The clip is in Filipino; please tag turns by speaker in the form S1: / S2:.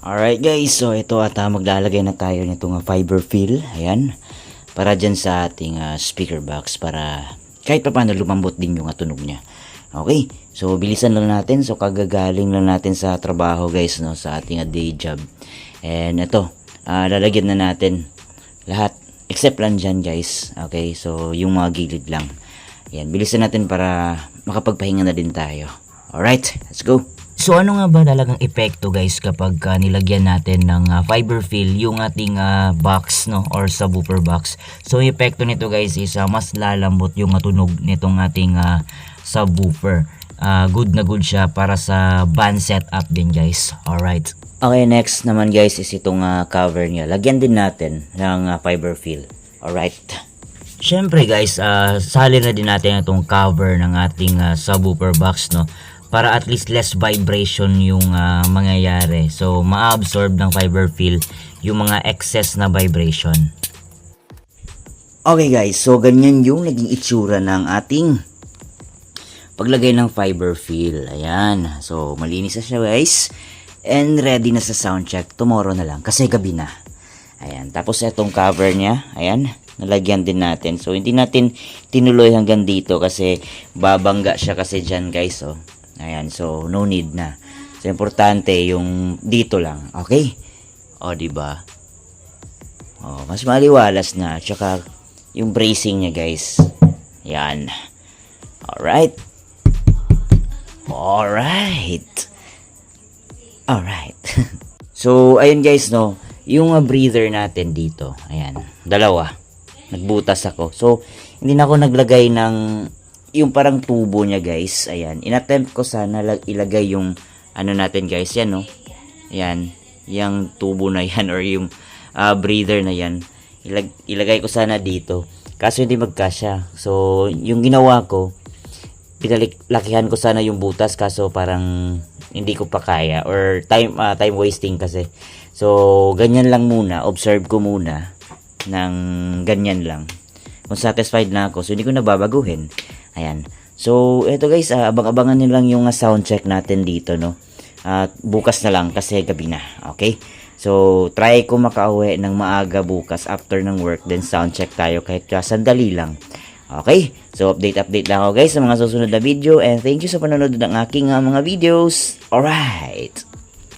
S1: Alright guys, so ito at maglalagay na tayo nitong fiber fill. Ayan. Para dyan sa ating speaker box para kahit pa paano lumambot din yung tunog niya. Okay, so bilisan lang natin. So kagagaling lang natin sa trabaho guys, no, sa ating day job. And ito, lalagyan na natin lahat except lang dyan guys. Okay, so yung mga gilid lang. Ayan, bilisan natin para makapagpahinga na din tayo. Alright, let's go. So ano nga ba talagang epekto guys kapag nilagyan natin ng fiber fill yung ating box, no, or subwoofer box. So yung epekto nito guys is mas lalambot yung tunog nitong ating subwoofer. Good na good siya para sa band setup din guys. Alright. Okay, next naman guys is itong cover niya. Lagyan din natin ng fiber fill. Alright. Syempre guys, sali na din natin itong cover ng ating subwoofer box, no, para at least less vibration yung mangyayari. So ma-absorb ng fiber fill yung mga excess na vibration. Okay guys, so ganyan yung naging itsura ng ating paglagay ng fiber fill. Ayan, so malinis na siya guys. And ready na sa sound check tomorrow na lang kasi gabi na. Ayan, tapos itong cover niya, ayan, nalagyan din natin. So hindi natin tinuloy hanggang dito kasi babangga siya kasi dyan guys. So ayan, so no need na. So importante yung dito lang, okay? O di ba? Oh, mas maliwalas na. Tsaka yung bracing niya guys. Yan. Alright. Alright. Alright. So ayun guys, no, yung breather natin dito, ayan, dalawa. Nagbutas ako. So hindi na ako naglagay ng yung parang tubo niya guys. Ayan, inattempt ko sana ilagay yung ano natin guys, yan, no, yan, yung tubo na yan or yung breather na yan, ilagay ko sana dito kaso hindi magkasya. So yung ginawa ko, pinalakihan ko sana yung butas kaso parang hindi ko pa kaya or time wasting kasi. So ganyan lang muna, observe ko muna ng ganyan lang. Kung satisfied na ako, so hindi ko na babaguhin. Ayan. So, eto guys, abang-abangan nyo lang yung sound check natin dito, no? Bukas na lang kasi gabi na. Okay? So, try ko makauwi ng maaga bukas after ng work. Then, sound check tayo kahit sandali lang. Okay? So, update lang ako guys sa mga susunod na video. And thank you sa panonood ng aking mga videos. Alright!